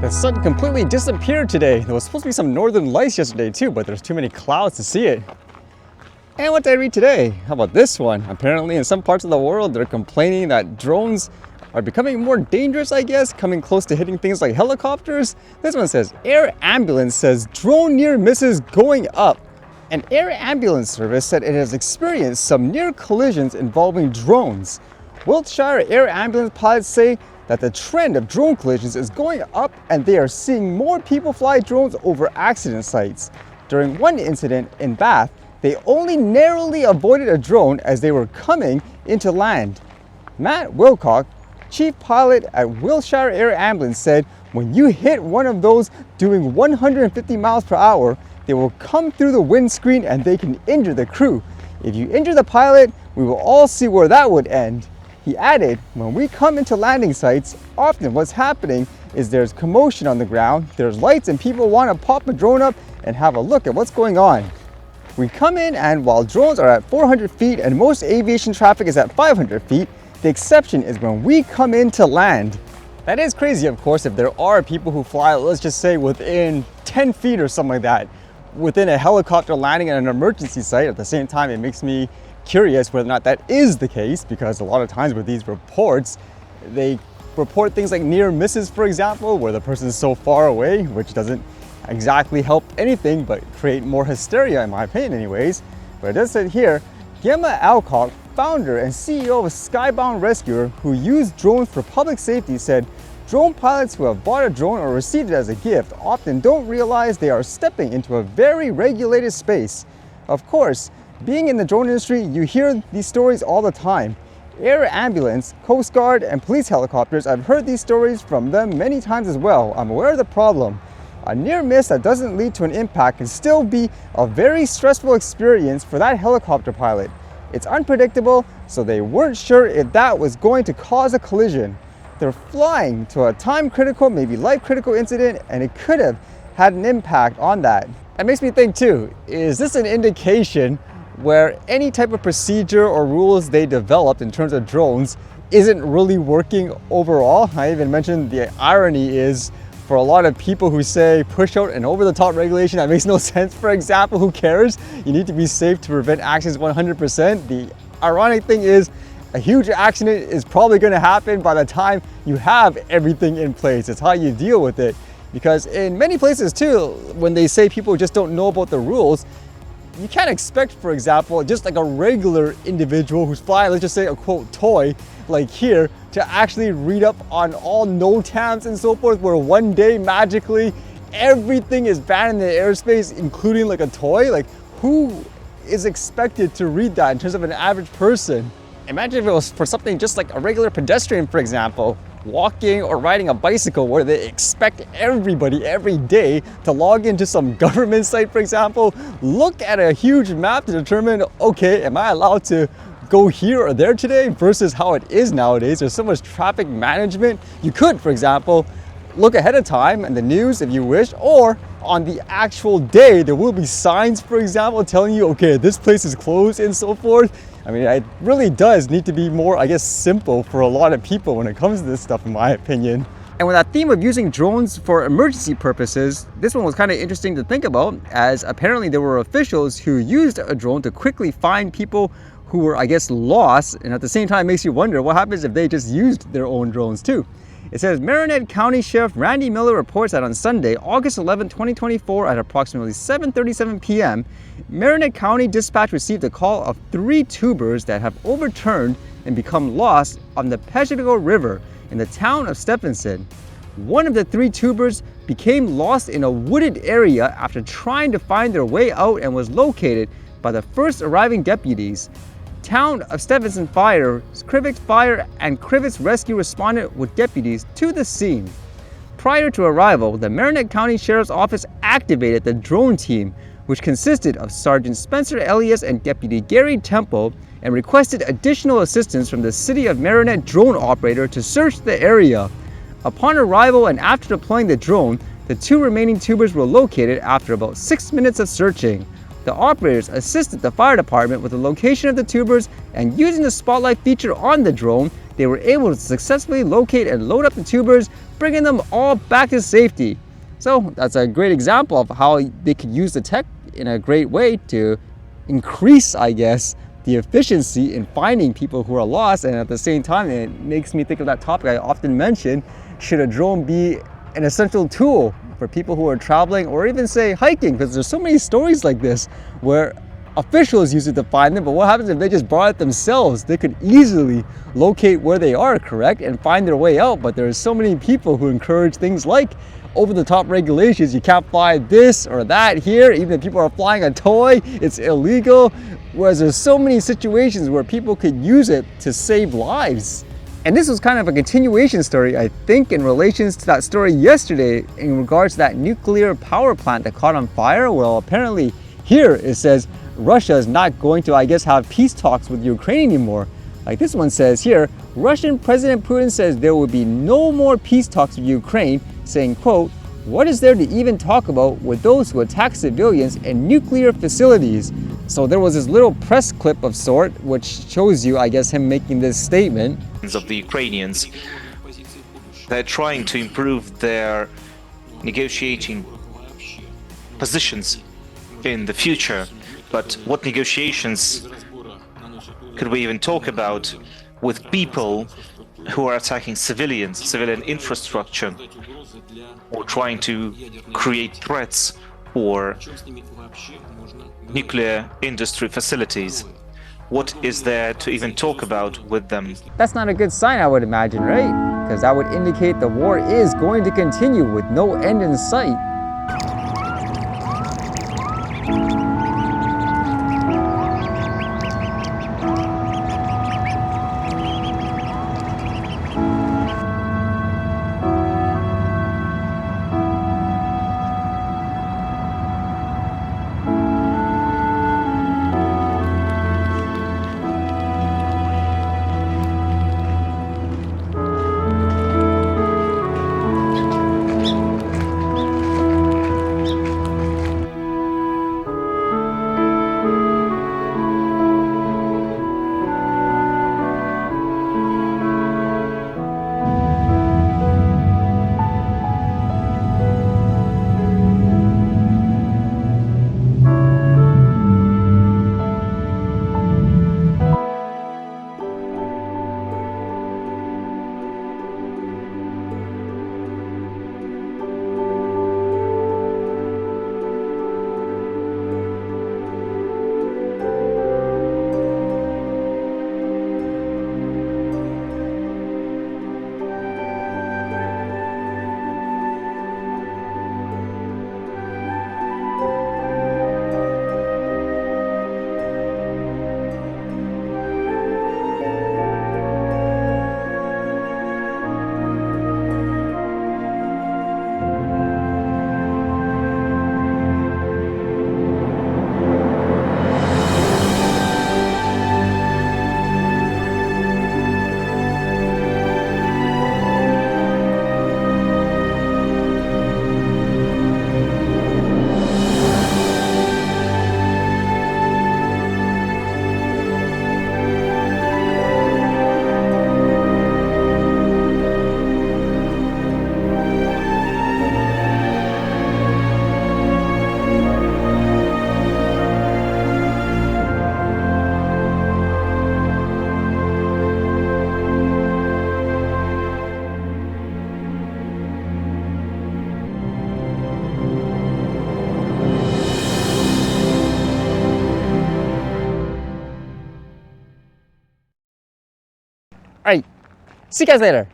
The sun completely disappeared today. There was supposed to be some northern lights yesterday too, but there's too many clouds to see it. And what did I read today? How about this one? Apparently in some parts of the world, they're complaining that drones are becoming more dangerous, I guess, coming close to hitting things like helicopters. This one says, Air Ambulance says drone near misses going up. An air ambulance service said it has experienced some near collisions involving drones. Wiltshire air ambulance pilots say that the trend of drone collisions is going up and they are seeing more people fly drones over accident sites. During one incident in Bath, they only narrowly avoided a drone as they were coming into land. Matt Wilcock, chief pilot at Wiltshire Air Ambulance, said when you hit one of those doing 150 miles per hour, they will come through the windscreen and they can injure the crew. If you injure the pilot, we will all see where that would end. He added, when we come into landing sites, often what's happening is there's commotion on the ground, there's lights and people want to pop a drone up and have a look at what's going on. We come in and while drones are at 400 feet and most aviation traffic is at 500 feet, the exception is when we come in to land. That is crazy, of course, if there are people who fly, let's just say within 10 feet or something like that, within a helicopter landing at an emergency site. At the same time, it makes me curious whether or not that is the case, because a lot of times with these reports, they report things like near misses, for example, where the person is so far away, which doesn't exactly help anything but create more hysteria, in my opinion anyways. But it does say here, Gemma Alcock, founder and CEO of Skybound Rescuer, who used drones for public safety, said drone pilots who have bought a drone or received it as a gift often don't realize they are stepping into a very regulated space. Of course, being in the drone industry, you hear these stories all the time. Air ambulance, Coast Guard, and police helicopters, I've heard these stories from them many times as well. I'm aware of the problem. A near miss that doesn't lead to an impact can still be a very stressful experience for that helicopter pilot. It's unpredictable, so they weren't sure if that was going to cause a collision. They're flying to a time-critical, maybe life-critical incident, and it could have had an impact on that. That makes me think too, is this an indication where any type of procedure or rules they developed in terms of drones isn't really working overall? I even mentioned the irony is for a lot of people who say push out an over-the-top regulation that makes no sense, for example, who cares? You need to be safe to prevent accidents 100%. The ironic thing is a huge accident is probably going to happen by the time you have everything in place. It's how you deal with it. Because in many places too, when they say people just don't know about the rules, you can't expect, for example, just like a regular individual who's flying, let's just say a quote toy, like here, to actually read up on all NOTAMs and so forth, where one day magically everything is banned in the airspace, including like a toy. Like, who is expected to read that in terms of an average person? Imagine if it was for something just like a regular pedestrian, for example, walking or riding a bicycle, where they expect everybody every day to log into some government site, for example, look at a huge map to determine, okay, am I allowed to go here or there today, versus how it is nowadays. There's so much traffic management. You could, for example, look ahead of time in the news if you wish, or on the actual day, there will be signs, for example, telling you, okay, this place is closed and so forth. I mean, it really does need to be more, I guess, simple for a lot of people when it comes to this stuff, in my opinion. And with that theme of using drones for emergency purposes, this one was kind of interesting to think about, as apparently there were officials who used a drone to quickly find people who were, I guess, lost. And at the same time, it makes you wonder what happens if they just used their own drones too. It says, Marinette County Sheriff Randy Miller reports that on Sunday, August 11, 2024 at approximately 7:37 p.m., Marinette County Dispatch received a call of 3 tubers that have overturned and become lost on the Peshtigo River in the town of Stephenson. One of the 3 tubers became lost in a wooded area after trying to find their way out and was located by the first arriving deputies. Town of Stephenson Fire, Crivets Fire, and Crivets Rescue responded with deputies to the scene. Prior to arrival, the Marinette County Sheriff's Office activated the drone team, which consisted of Sergeant Spencer Elias and Deputy Gary Temple, and requested additional assistance from the City of Marinette drone operator to search the area. Upon arrival and after deploying the drone, the 2 remaining tubers were located after about 6 minutes of searching. The operators assisted the fire department with the location of the tubers, and using the spotlight feature on the drone, they were able to successfully locate and load up the tubers, bringing them all back to safety. So that's a great example of how they could use the tech in a great way to increase, I guess, the efficiency in finding people who are lost. And at the same time, it makes me think of that topic I often mention: should a drone be an essential tool for people who are traveling or even say hiking? Because there's so many stories like this where officials use it to find them, but what happens if they just brought it themselves? They could easily locate where they are, correct, and find their way out. But there's so many people who encourage things like over-the-top regulations. You can't fly this or that here. Even if people are flying a toy, it's illegal. Whereas there's so many situations where people could use it to save lives. And this was kind of a continuation story, I think, in relations to that story yesterday in regards to that nuclear power plant that caught on fire. Well, apparently here it says Russia is not going to, I guess, have peace talks with Ukraine anymore. Like this one says here, Russian President Putin says there will be no more peace talks with Ukraine, saying, quote, "What is there to even talk about with those who attack civilians and nuclear facilities?" So there was this little press clip of sort, which shows you, I guess, him making this statement. Of the Ukrainians, they're trying to improve their negotiating positions in the future. But what negotiations could we even talk about with people who are attacking civilian infrastructure, or trying to create threats for nuclear industry facilities? What is there to even talk about with them? That's not a good sign, I would imagine, right? Because that would indicate the war is going to continue with no end in sight. All right, see you guys later.